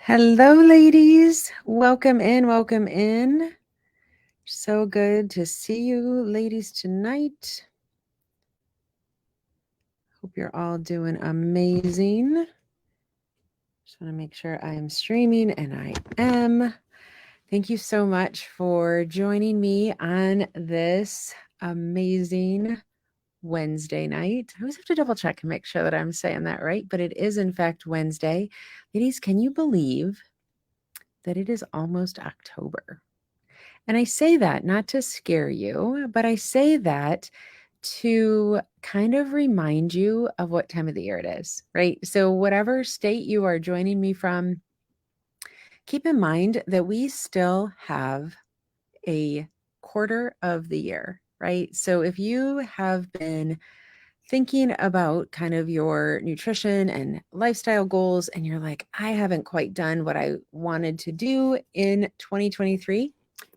Hello, ladies. Welcome in. Welcome in. So good to see you, ladies, tonight. Hope you're all doing amazing. Just want to make sure I am streaming, and I am. Thank you so much for joining me on this amazing Wednesday night. I always have to double check and make sure that I'm saying that right, but it is, in fact, Wednesday. Ladies, can you believe that it is almost October? And I say that not to scare you, but I say that to kind of remind you of what time of the year it is, right? So, whatever state you are joining me from, keep in mind that we still have a quarter of the year, right? So, if you have been thinking about kind of your nutrition and lifestyle goals, and you're like, I haven't quite done what I wanted to do in 2023,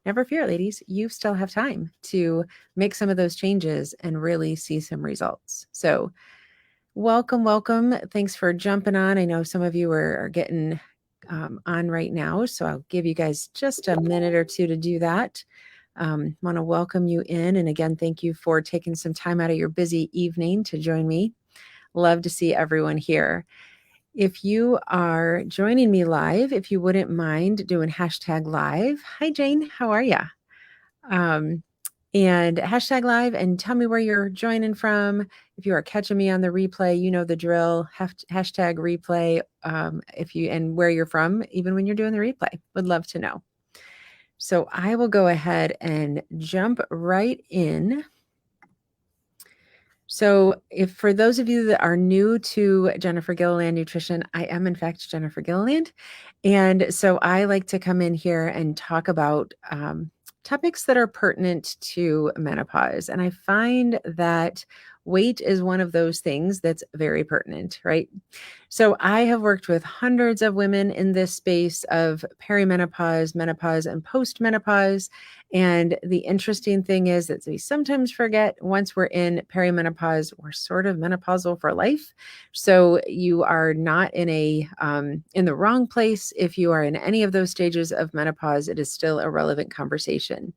never fear, ladies. You still have time to make some of those changes and really see some results. So, welcome, welcome. Thanks for jumping on. I know some of you are getting on right now, so I'll give you guys just a minute or two to do that. Want to welcome you in. And again, thank you for taking some time out of your busy evening to join me. Love to see everyone here. If you are joining me live, if you wouldn't mind doing hashtag live. Hi, Jane. How are you? And hashtag live, and tell me where you're joining from. If you are catching me on the replay, you know the drill. Hashtag replay. If you and where you're from, even when you're doing the replay, would love to know. So I will go ahead and jump right in. So if for those of you that are new to Jennifer Gilliland Nutrition, I am in fact Jennifer Gilliland. And so I like to come in here and talk about topics that are pertinent to menopause. And I find that weight is one of those things that's very pertinent, right? So I have worked with hundreds of women in this space of perimenopause, menopause, and postmenopause. And the interesting thing is that we sometimes forget once we're in perimenopause, we're sort of menopausal for life. So you are not in in the wrong place. If you are in any of those stages of menopause, it is still a relevant conversation.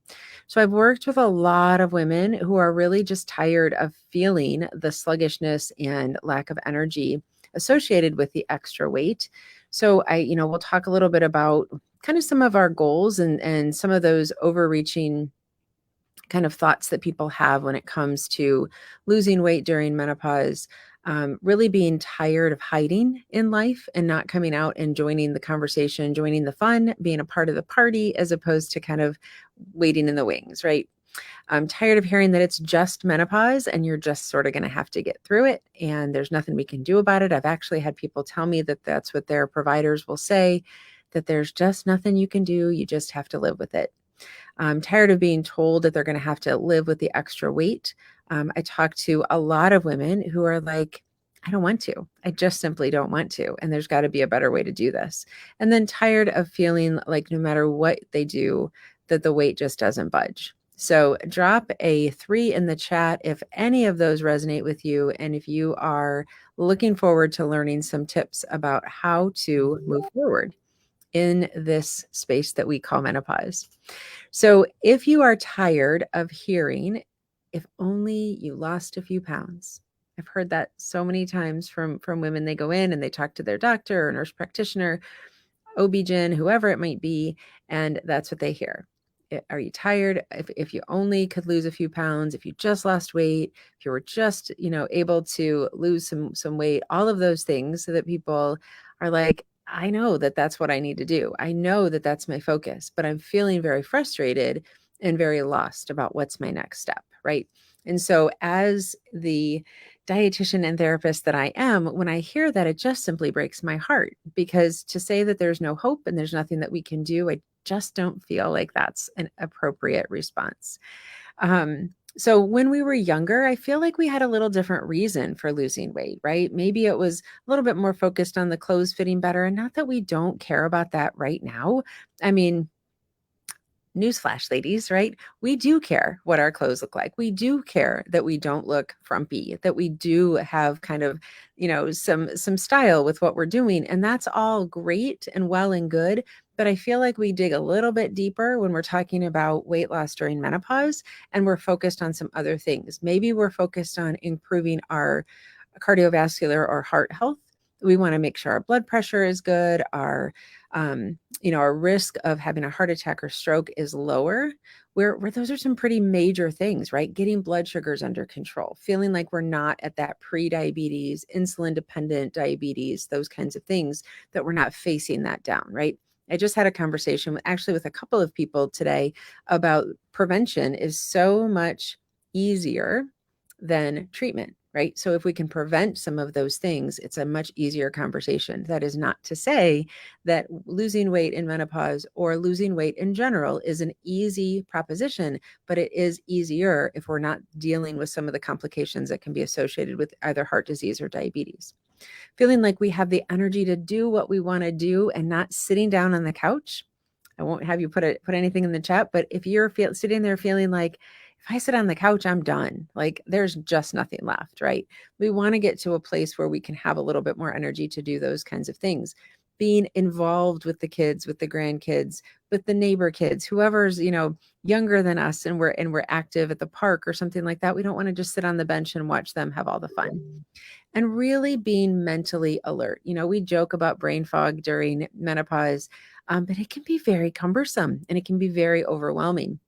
So I've worked with a lot of women who are really just tired of feeling the sluggishness and lack of energy associated with the extra weight. So we'll talk a little bit about kind of some of our goals and some of those overreaching kind of thoughts that people have when it comes to losing weight during menopause. Really being tired of hiding in life and not coming out and joining the conversation, joining the fun, being a part of the party, as opposed to kind of waiting in the wings, right? I'm tired of hearing that it's just menopause and you're just sort of going to have to get through it and there's nothing we can do about it. I've actually had people tell me that that's what their providers will say, that there's just nothing you can do. You just have to live with it. I'm tired of being told that they're going to have to live with the extra weight. I talk to a lot of women who are like, I don't want to. I just simply don't want to. And there's got to be a better way to do this. And then tired of feeling like no matter what they do, that the weight just doesn't budge. So drop a 3 in the chat if any of those resonate with you. And if you are looking forward to learning some tips about how to move forward in this space that we call menopause. So if you are tired of hearing, if only you lost a few pounds. I've heard that so many times from women. They go in and they talk to their doctor or nurse practitioner, OB-GYN, whoever it might be, and that's what they hear. Are you tired? If you only could lose a few pounds, if you just lost weight, if you were just, able to lose some weight, all of those things, so that people are like, I know that that's what I need to do. I know that that's my focus, but I'm feeling very frustrated and very lost about what's my next step, right? And so as the dietitian and therapist that I am, when I hear that, it just simply breaks my heart, because to say that there's no hope and there's nothing that we can do, I just don't feel like that's an appropriate response. So when we were younger, I feel like we had a little different reason for losing weight, right? Maybe it was a little bit more focused on the clothes fitting better, and not that we don't care about that right now. I mean, newsflash, ladies, right? We do care what our clothes look like. We do care that we don't look frumpy, that we do have kind of, some style with what we're doing. And that's all great and well and good. But I feel like we dig a little bit deeper when we're talking about weight loss during menopause and we're focused on some other things. Maybe we're focused on improving our cardiovascular or heart health. We want to make sure our blood pressure is good, our risk of having a heart attack or stroke is lower. Where those are some pretty major things, right? Getting blood sugars under control, feeling like we're not at that pre-diabetes, insulin dependent diabetes, those kinds of things, that we're not facing that down, right? I just had a conversation with a couple of people today about prevention is so much easier than treatment, right? So if we can prevent some of those things, it's a much easier conversation. That is not to say that losing weight in menopause or losing weight in general is an easy proposition, but it is easier if we're not dealing with some of the complications that can be associated with either heart disease or diabetes. Feeling like we have the energy to do what we want to do and not sitting down on the couch. I won't have you put anything in the chat, but if you're sitting there feeling like, if I sit on the couch, I'm done. Like there's just nothing left, right? We want to get to a place where we can have a little bit more energy to do those kinds of things. Being involved with the kids, with the grandkids, with the neighbor kids, whoever's, younger than us and we're active at the park or something like that. We don't want to just sit on the bench and watch them have all the fun. And really being mentally alert. We joke about brain fog during menopause, but it can be very cumbersome and it can be very overwhelming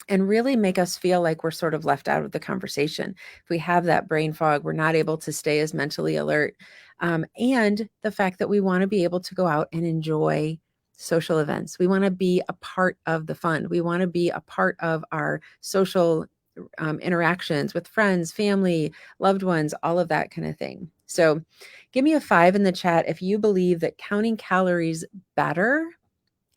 and really make us feel like we're sort of left out of the conversation. If we have that brain fog, we're not able to stay as mentally alert. And the fact that we want to be able to go out and enjoy social events. We want to be a part of the fun. We want to be a part of our social interactions with friends, family, loved ones, all of that kind of thing. So give me a 5 in the chat if you believe that counting calories better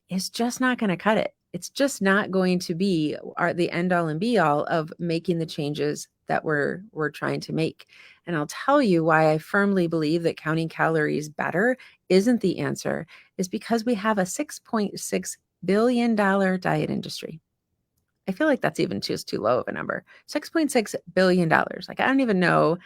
is just not going to cut it. It's just not going to be the end all and be all of making the changes that we're trying to make. And I'll tell you why I firmly believe that counting calories better isn't the answer, is because we have a $6.6 billion diet industry. I feel like that's even just too low of a number. $6.6 billion. Like, I don't even know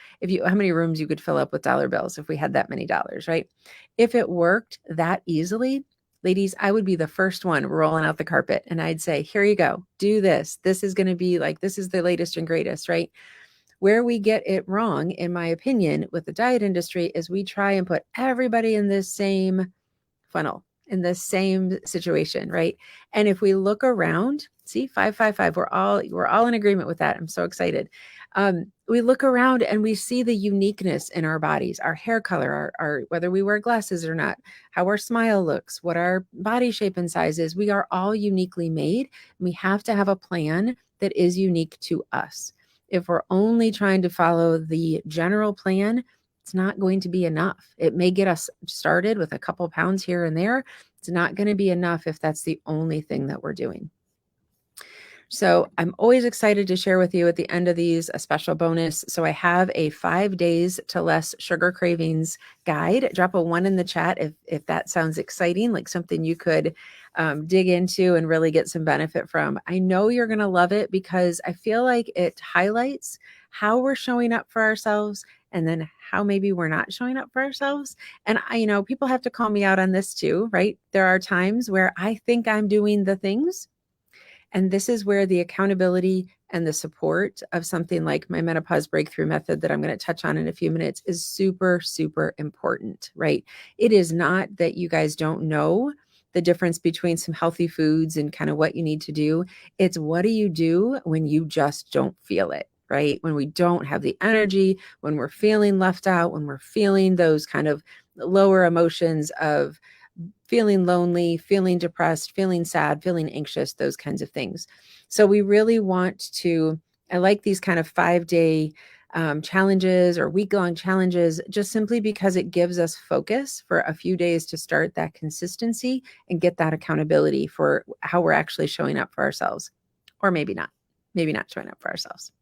how many rooms you could fill up with dollar bills if we had that many dollars, right? If it worked that easily, ladies, I would be the first one rolling out the carpet and I'd say, here you go, do this. This is going to be like, this is the latest and greatest, right? Where we get it wrong, in my opinion, with the diet industry is we try and put everybody in this same funnel, in the same situation, right? And if we look around, see, 555, we're all in agreement with that. I'm so excited. We look around and we see the uniqueness in our bodies, our hair color, our whether we wear glasses or not, how our smile looks, what our body shape and size is. We are all uniquely made. And we have to have a plan that is unique to us. If we're only trying to follow the general plan, it's not going to be enough. It may get us started with a couple pounds here and there. It's not going to be enough if that's the only thing that we're doing. So I'm always excited to share with you at the end of these a special bonus. So I have a 5 days to less sugar cravings guide. Drop a 1 in the chat if that sounds exciting, like something you could dig into and really get some benefit from. I know you're going to love it because I feel like it highlights how we're showing up for ourselves and then how maybe we're not showing up for ourselves. And people have to call me out on this too, right? There are times where I think I'm doing the things. And this is where the accountability and the support of something like my menopause breakthrough method that I'm going to touch on in a few minutes is super, super important, right? It is not that you guys don't know the difference between some healthy foods and kind of what you need to do. It's what do you do when you just don't feel it, right? When we don't have the energy, when we're feeling left out, when we're feeling those kind of lower emotions of feeling lonely, feeling depressed, feeling sad, feeling anxious, those kinds of things. So we really want to, I like these kind of 5-day challenges or week-long challenges, just simply because it gives us focus for a few days to start that consistency and get that accountability for how we're actually showing up for ourselves, or maybe not showing up for ourselves.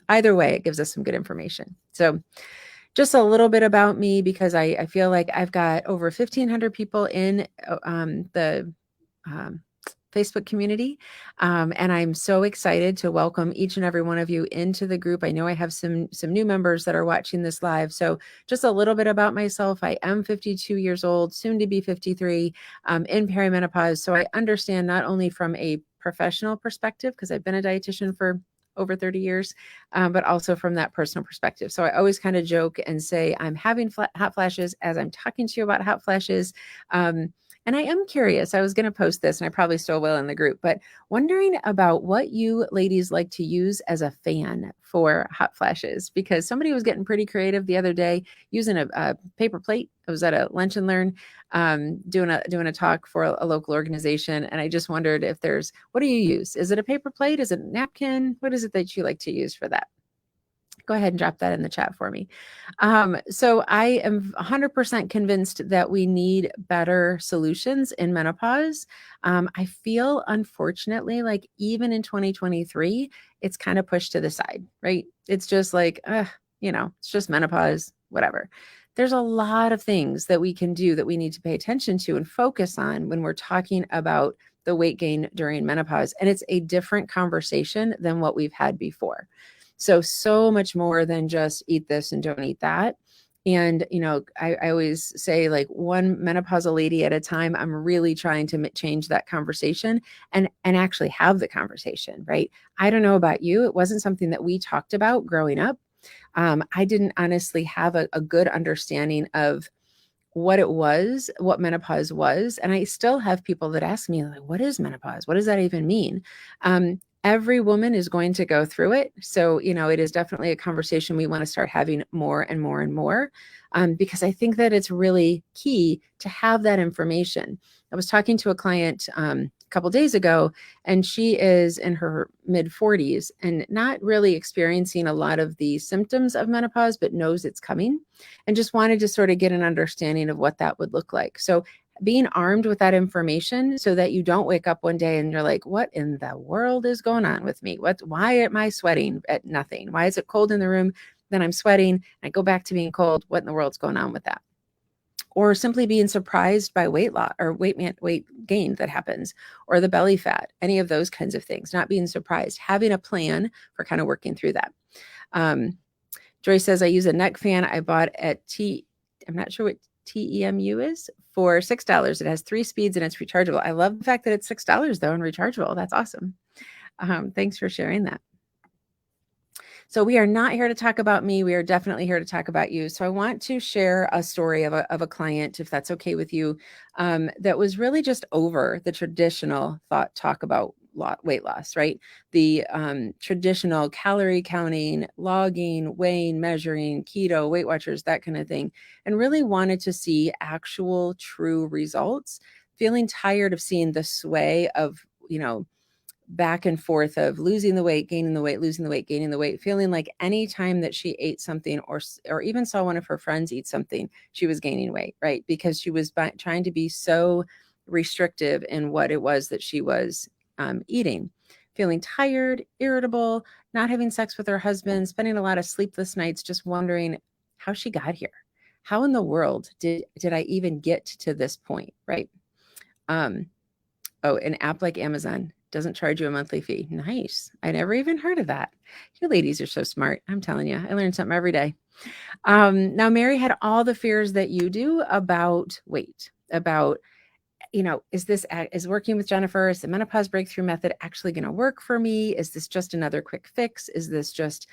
Either way, it gives us some good information. So just a little bit about me, because I feel like I've got over 1,500 people in the Facebook community. And I'm so excited to welcome each and every one of you into the group. I know I have some new members that are watching this live. So just a little bit about myself. I am 52 years old, soon to be 53, in perimenopause. So I understand not only from a professional perspective, because I've been a dietitian for over 30 years, but also from that personal perspective. So I always kind of joke and say I'm having hot flashes as I'm talking to you about hot flashes. And I am curious, I was going to post this and I probably still will in the group, but wondering about what you ladies like to use as a fan for hot flashes, because somebody was getting pretty creative the other day using a paper plate. I was at a lunch and learn, doing a talk for a local organization. And I just wondered if what do you use? Is it a paper plate? Is it a napkin? What is it that you like to use for that? Go ahead and drop that in the chat for me. So I am 100% convinced that we need better solutions in menopause. I feel, unfortunately, like even in 2023, it's kind of pushed to the side, right? It's just like, it's just menopause, whatever. There's a lot of things that we can do that we need to pay attention to and focus on when we're talking about the weight gain during menopause. And it's a different conversation than what we've had before. So much more than just eat this and don't eat that. And, I always say, like, one menopausal lady at a time. I'm really trying to change that conversation and actually have the conversation, right? I don't know about you. It wasn't something that we talked about growing up. I didn't honestly have a good understanding of what menopause was. And I still have people that ask me, like, what is menopause? What does that even mean? Every woman is going to go through it. So, it is definitely a conversation we want to start having more and more and more, because I think that it's really key to have that information. I was talking to a client a couple days ago, and she is in her mid 40s and not really experiencing a lot of the symptoms of menopause, but knows it's coming and just wanted to sort of get an understanding of what that would look like. So being armed with that information so that you don't wake up one day and you're like, what in the world is going on with me? Why am I sweating at nothing? Why is it cold in the room? Then I'm sweating. I go back to being cold. What in the world's going on with that? Or simply being surprised by weight loss or weight gain that happens, or the belly fat, any of those kinds of things, not being surprised, having a plan for kind of working through that. Joy says, I use a neck fan I bought at I'm not sure what TEMU is, for $6. It has 3 speeds and it's rechargeable. I love the fact that it's $6 though and rechargeable. That's awesome. Thanks for sharing that. So we are not here to talk about me. We are definitely here to talk about you. So I want to share a story of a client, if that's okay with you, that was really just over the traditional talk about weight loss, right? The traditional calorie counting, logging, weighing, measuring, keto, Weight Watchers, that kind of thing, and really wanted to see actual true results, feeling tired of seeing the sway of, back and forth of losing the weight, gaining the weight, losing the weight, gaining the weight, feeling like any time that she ate something or even saw one of her friends eat something, she was gaining weight, right? Because she was trying to be so restrictive in what it was that she was eating, feeling tired, irritable, not having sex with her husband, spending a lot of sleepless nights, just wondering how she got here. How in the world did I even get to this point, right? An app like Amazon doesn't charge you a monthly fee. Nice. I never even heard of that. You ladies are so smart. I'm telling you, I learn something every day. Now, Mary had all the fears that you do about weight, about, is working with Jennifer, is the menopause breakthrough method actually going to work for me? Is this just another quick fix? Is this just,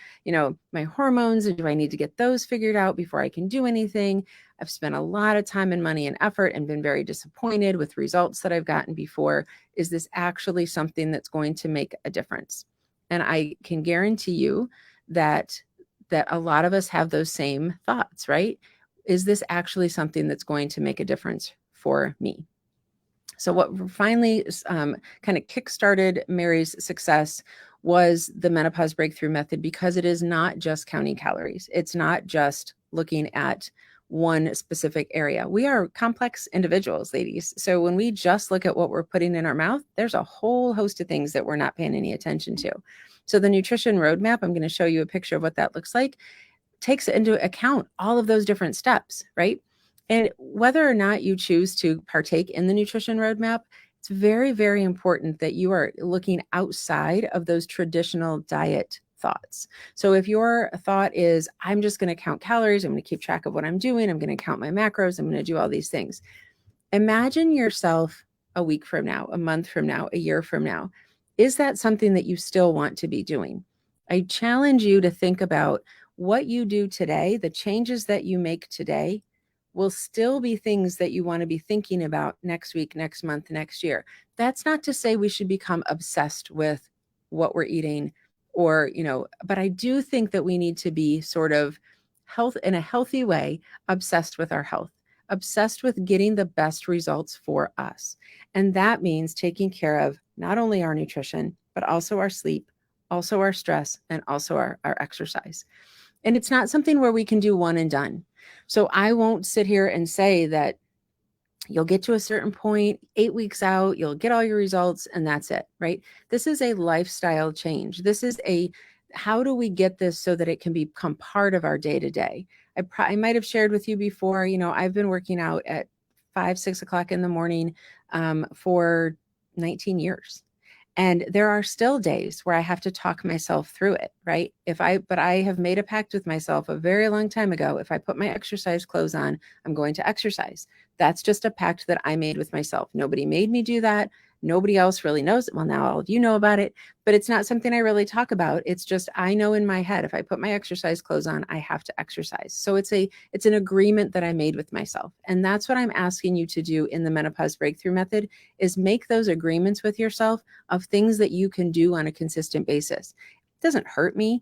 my hormones? And do I need to get those figured out before I can do anything? I've spent a lot of time and money and effort and been very disappointed with results that I've gotten before. Is this actually something that's going to make a difference? And I can guarantee you that a lot of us have those same thoughts, right? Is this actually something that's going to make a difference for me? So what finally kind of kickstarted Mary's success was the menopause breakthrough method, because it is not just counting calories. It's not just looking at one specific area. We are complex individuals, ladies. So when we just look at what we're putting in our mouth, there's a whole host of things that we're not paying any attention to. So the nutrition roadmap, I'm going to show you a picture of what that looks like, takes into account all of those different steps, right? And whether or not you choose to partake in the nutrition roadmap, It's very, very important that you are looking outside of those traditional diet thoughts. So if your thought is, I'm just going to count calories, I'm going to keep track of what I'm doing, I'm going to count my macros, I'm going to do all these things. Imagine yourself a week from now, a month from now, a year from now. Is that something that you still want to be doing? I challenge you to think about what you do today, the changes that you make today will still be things that you want to be thinking about next week, next month, next year. That's not to say we should become obsessed with what we're eating or, but I do think that we need to be sort of health in a healthy way, obsessed with our health, obsessed with getting the best results for us. And that means taking care of not only our nutrition, but also our sleep, also our stress, and also our exercise. And it's not something where we can do one and done. So I won't sit here and say that you'll get to a certain point, 8 weeks out, you'll get all your results, and that's it, right? This is a lifestyle change. This is how do we get this so that it can become part of our day to day? I might have shared with you before, I've been working out at 5, 6 o'clock in the morning for 19 years. And there are still days where I have to talk myself through it, right? But I have made a pact with myself a very long time ago. If I put my exercise clothes on, I'm going to exercise. That's just a pact that I made with myself. Nobody made me do that. Nobody else really knows it. Well, now all of you know about it, but it's not something I really talk about. It's just, I know in my head, if I put my exercise clothes on, I have to exercise. So it's an agreement that I made with myself. And that's what I'm asking you to do in the Menopause Breakthrough Method, is make those agreements with yourself of things that you can do on a consistent basis. It doesn't hurt me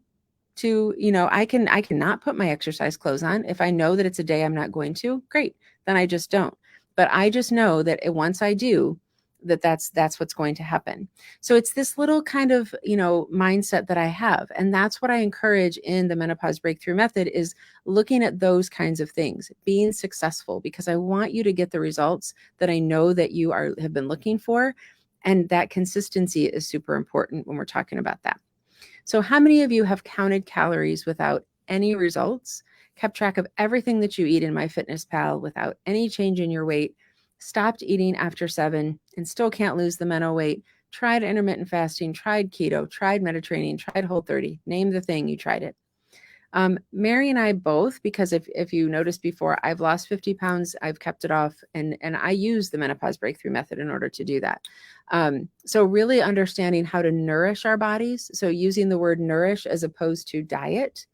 to, I cannot put my exercise clothes on. If I know that it's a day I'm not going to, great, then I just don't. But I just know that once I do, that's what's going to happen. So it's this little kind of, mindset that I have. And that's what I encourage in the Menopause Breakthrough Method, is looking at those kinds of things, being successful, because I want you to get the results that I know that you have been looking for. And that consistency is super important when we're talking about that. So how many of you have counted calories without any results, kept track of everything that you eat in MyFitnessPal without any change in your weight, stopped eating after 7 and still can't lose the mental weight, tried intermittent fasting, tried keto, tried Mediterranean, tried Whole30, name the thing, you tried it. Mary and I both, because if you noticed before, I've lost 50 pounds, I've kept it off, and I use the Menopause Breakthrough Method in order to do that. So really understanding how to nourish our bodies. So using the word nourish as opposed to diet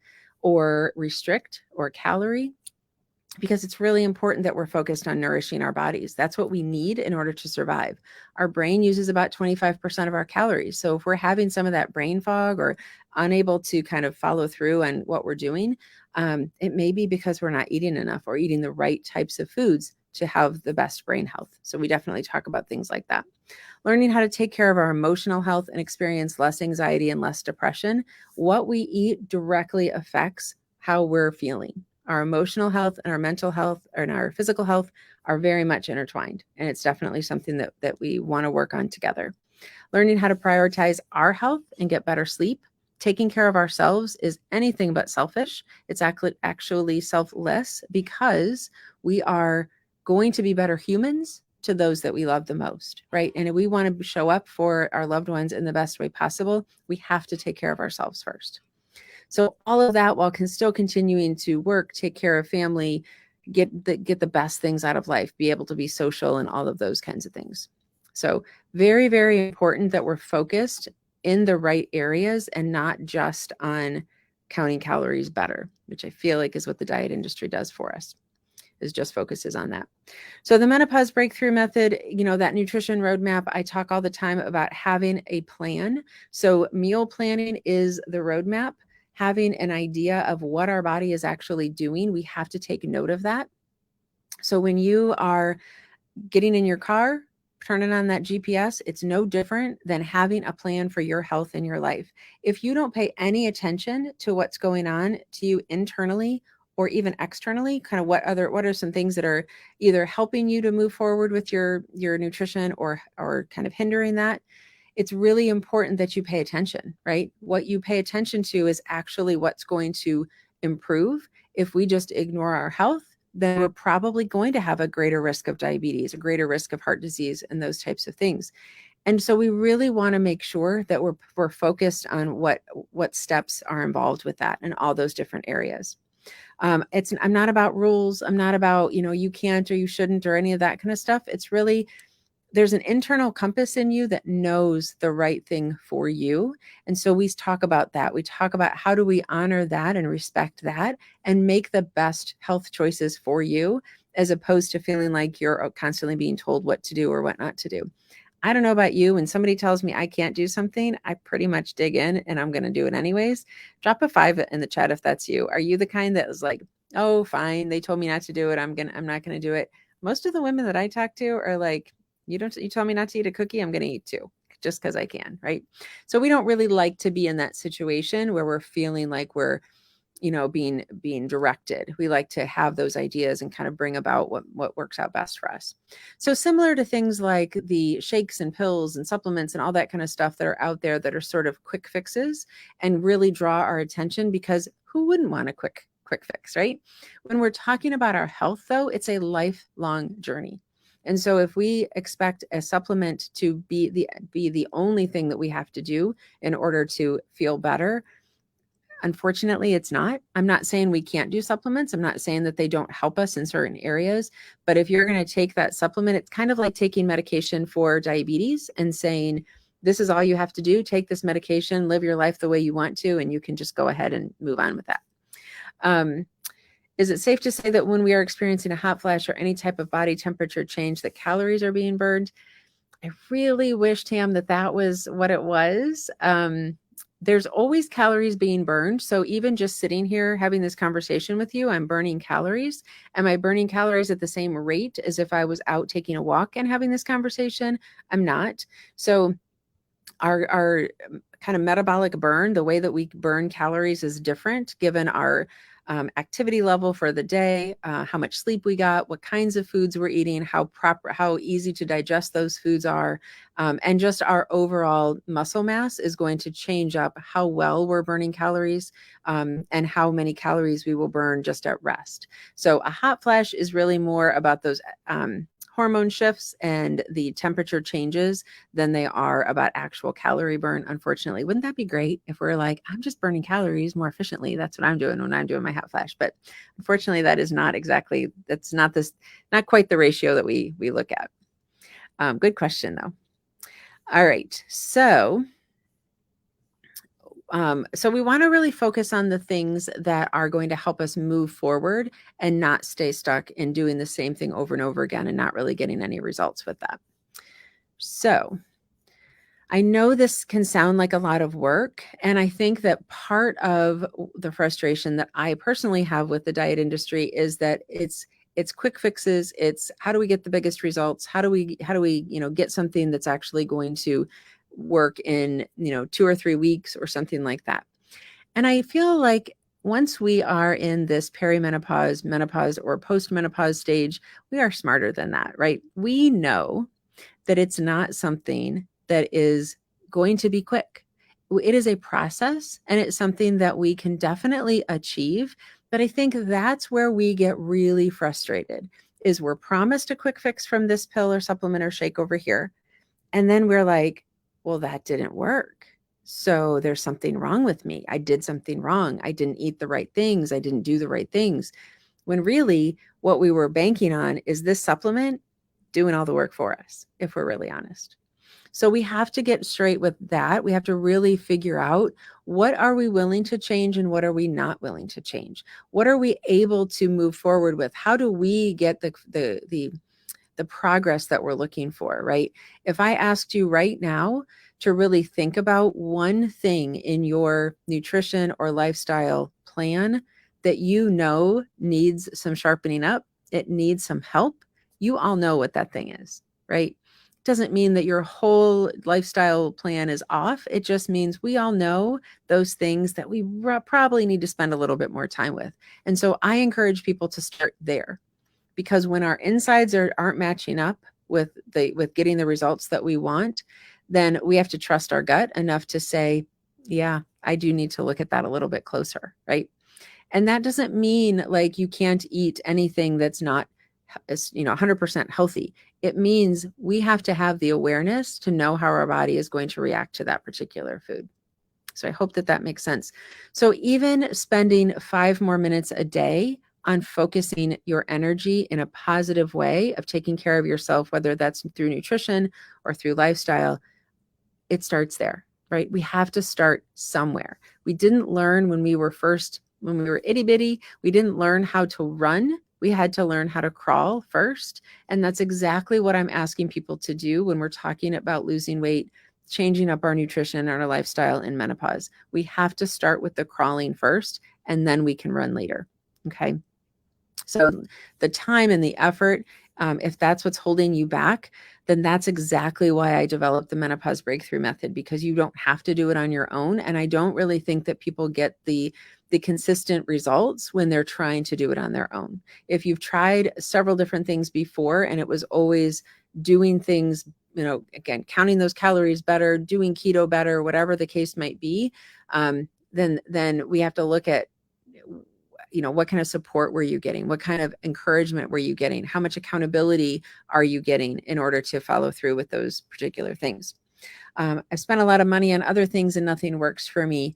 or restrict or calorie, because it's really important that we're focused on nourishing our bodies. That's what we need in order to survive. Our brain uses about 25% of our calories. So if we're having some of that brain fog or unable to kind of follow through on what we're doing, it may be because we're not eating enough or eating the right types of foods to have the best brain health. So we definitely talk about things like that. Learning how to take care of our emotional health and experience less anxiety and less depression. What we eat directly affects how we're feeling. Our emotional health and our mental health and our physical health are very much intertwined. And it's definitely something that we want to work on together. Learning how to prioritize our health and get better sleep. Taking care of ourselves is anything but selfish. It's actually selfless, because we are going to be better humans to those that we love the most, right? And if we want to show up for our loved ones in the best way possible, we have to take care of ourselves first. So all of that while still continuing to work, take care of family, get the best things out of life, be able to be social, and all of those kinds of things. So very, very important that we're focused in the right areas and not just on counting calories better, which I feel like is what the diet industry does for us, is just focuses on that. So the Menopause Breakthrough Method, that nutrition roadmap, I talk all the time about having a plan. So meal planning is the roadmap. Having an idea of what our body is actually doing, we have to take note of that. So when you are getting in your car, turning on that GPS, it's no different than having a plan for your health in your life. If you don't pay any attention to what's going on to you internally or even externally, kind of what are some things that are either helping you to move forward with your nutrition or kind of hindering that, it's really important that you pay attention, right? What you pay attention to is actually what's going to improve. If we just ignore our health, then we're probably going to have a greater risk of diabetes, a greater risk of heart disease, and those types of things. And so we really want to make sure that we're focused on what steps are involved with that in all those different areas. I'm not about rules. I'm not about, you can't or you shouldn't or any of that kind of stuff. It's really, there's an internal compass in you that knows the right thing for you. And so we talk about that. We talk about how do we honor that and respect that and make the best health choices for you, as opposed to feeling like you're constantly being told what to do or what not to do. I don't know about you. When somebody tells me I can't do something, I pretty much dig in and I'm going to do it anyways. Drop a 5 in the chat if that's you. Are you the kind that is like, oh, fine, they told me not to do it, I'm not going to do it? Most of the women that I talk to are like, you tell me not to eat a cookie, I'm going to eat 2 just because I can, right? So we don't really like to be in that situation where we're feeling like we're being directed. We like to have those ideas and kind of bring about what works out best for us. So similar to things like the shakes and pills and supplements and all that kind of stuff that are out there that are sort of quick fixes and really draw our attention, because who wouldn't want a quick fix, right? When we're talking about our health, though, it's a lifelong journey. And so if we expect a supplement to be the only thing that we have to do in order to feel better, unfortunately, it's not. I'm not saying we can't do supplements. I'm not saying that they don't help us in certain areas. But if you're going to take that supplement, it's kind of like taking medication for diabetes and saying, this is all you have to do. Take this medication, live your life the way you want to, and you can just go ahead and move on with that. Is it safe to say that when we are experiencing a hot flash or any type of body temperature change, that calories are being burned? I really wish, Tam, that was what it was. There's always calories being burned. So even just sitting here having this conversation with you, I'm burning calories. Am I burning calories at the same rate as if I was out taking a walk and having this conversation? I'm not. So our kind of metabolic burn, the way that we burn calories is different given our activity level for the day, how much sleep we got, what kinds of foods we're eating, how easy to digest those foods are, and just our overall muscle mass is going to change up how well we're burning calories, and how many calories we will burn just at rest. So a hot flash is really more about those hormone shifts and the temperature changes than they are about actual calorie burn, unfortunately. Wouldn't that be great if we're like, I'm just burning calories more efficiently? That's what I'm doing when I'm doing my hot flash. But unfortunately, that's not quite the ratio that we look at. Good question, though. All right. So we want to really focus on the things that are going to help us move forward and not stay stuck in doing the same thing over and over again and not really getting any results with that. So I know this can sound like a lot of work, and I think that part of the frustration that I personally have with the diet industry is that it's quick fixes. It's how do we get the biggest results? How do we get something that's actually going to work in 2 or 3 weeks or something like that. And I feel like once we are in this perimenopause, menopause, or postmenopause stage, we are smarter than that, right? We know that it's not something that is going to be quick. It is a process, and it's something that we can definitely achieve. But I think that's where we get really frustrated, is we're promised a quick fix from this pill or supplement or shake over here. And then we're like, well, that didn't work. So there's something wrong with me. I did something wrong. I didn't eat the right things. I didn't do the right things. When really what we were banking on is this supplement doing all the work for us, if we're really honest. So we have to get straight with that. We have to really figure out, what are we willing to change and what are we not willing to change? What are we able to move forward with? How do we get the progress that we're looking for, right? If I asked you right now to really think about one thing in your nutrition or lifestyle plan that needs some sharpening up, it needs some help, you all know what that thing is, right? Doesn't mean that your whole lifestyle plan is off. It just means we all know those things that we probably need to spend a little bit more time with. And so I encourage people to start there, because when our insides aren't matching up with getting the results that we want, then we have to trust our gut enough to say, yeah, I do need to look at that a little bit closer, right? And that doesn't mean like you can't eat anything that's not 100% healthy. It means we have to have the awareness to know how our body is going to react to that particular food. So I hope that that makes sense. So even spending 5 more minutes a day on focusing your energy in a positive way of taking care of yourself, whether that's through nutrition or through lifestyle, it starts there, right? We have to start somewhere. We didn't learn when we were itty bitty, we didn't learn how to run. We had to learn how to crawl first. And that's exactly what I'm asking people to do when we're talking about losing weight, changing up our nutrition and our lifestyle in menopause. We have to start with the crawling first, and then we can run later. Okay. So the time and the effort, if that's what's holding you back, then that's exactly why I developed the menopause breakthrough method, because you don't have to do it on your own. And I don't really think that people get the consistent results when they're trying to do it on their own. If you've tried several different things before and it was always doing things, again, counting those calories better, doing keto better, whatever the case might be, then we have to look at what kind of support were you getting? What kind of encouragement were you getting? How much accountability are you getting in order to follow through with those particular things? I spent a lot of money on other things and nothing works for me.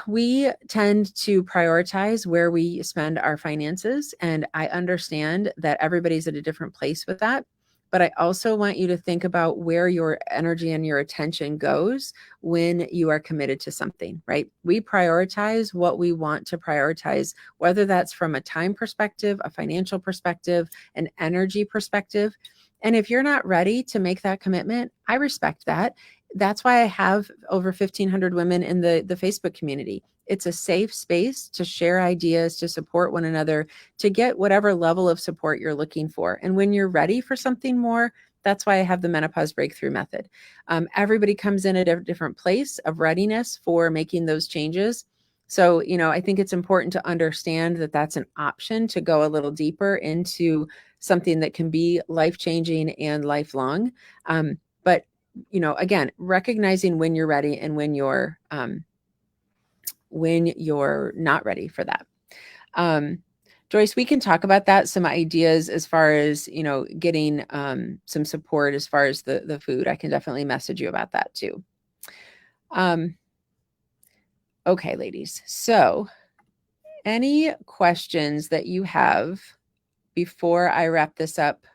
We tend to prioritize where we spend our finances, and I understand that everybody's at a different place with that. But I also want you to think about where your energy and your attention goes when you are committed to something, right? We prioritize what we want to prioritize, whether that's from a time perspective, a financial perspective, an energy perspective. And if you're not ready to make that commitment, I respect that. That's why I have over 1,500 women in the Facebook community. It's a safe space to share ideas, to support one another, to get whatever level of support you're looking for. And when you're ready for something more, that's why I have the menopause breakthrough method. Everybody comes in at a different place of readiness for making those changes. So, I think it's important to understand that that's an option to go a little deeper into something that can be life-changing and lifelong. But again, recognizing when you're ready and when you're not ready for that. Joyce, we can talk about that, some ideas as far as, getting some support as far as the food. I can definitely message you about that too. Okay, ladies. So any questions that you have before I wrap this up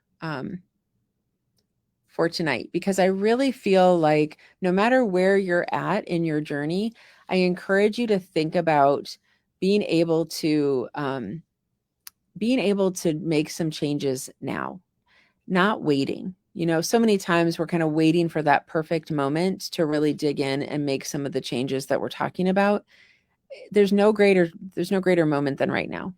for tonight? Because I really feel like no matter where you're at in your journey, I encourage you to think about being able to make some changes now, not waiting. So many times we're kind of waiting for that perfect moment to really dig in and make some of the changes that we're talking about. There's no greater moment than right now.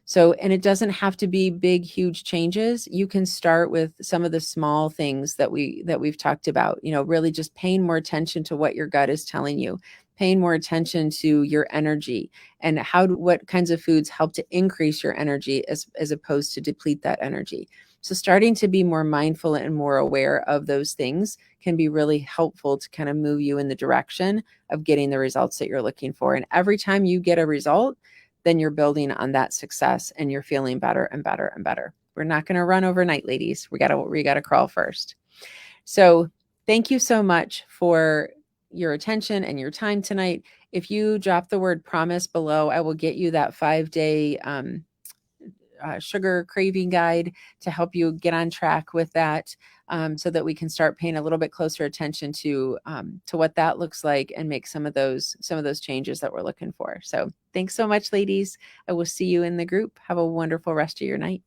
So, and it doesn't have to be big, huge changes. You can start with some of the small things that we've talked about, really just paying more attention to what your gut is telling you, paying more attention to your energy and what kinds of foods help to increase your energy as opposed to deplete that energy. So starting to be more mindful and more aware of those things can be really helpful to kind of move you in the direction of getting the results that you're looking for. And every time you get a result, then you're building on that success and you're feeling better and better and better. We're not going to run overnight, ladies. We got to crawl first. So thank you so much for your attention and your time tonight. If you drop the word promise below, I will get you that 5-day sugar craving guide to help you get on track with that, so that we can start paying a little bit closer attention to what that looks like and make some of those changes that we're looking for. So thanks so much, ladies. I will see you in the group. Have a wonderful rest of your night.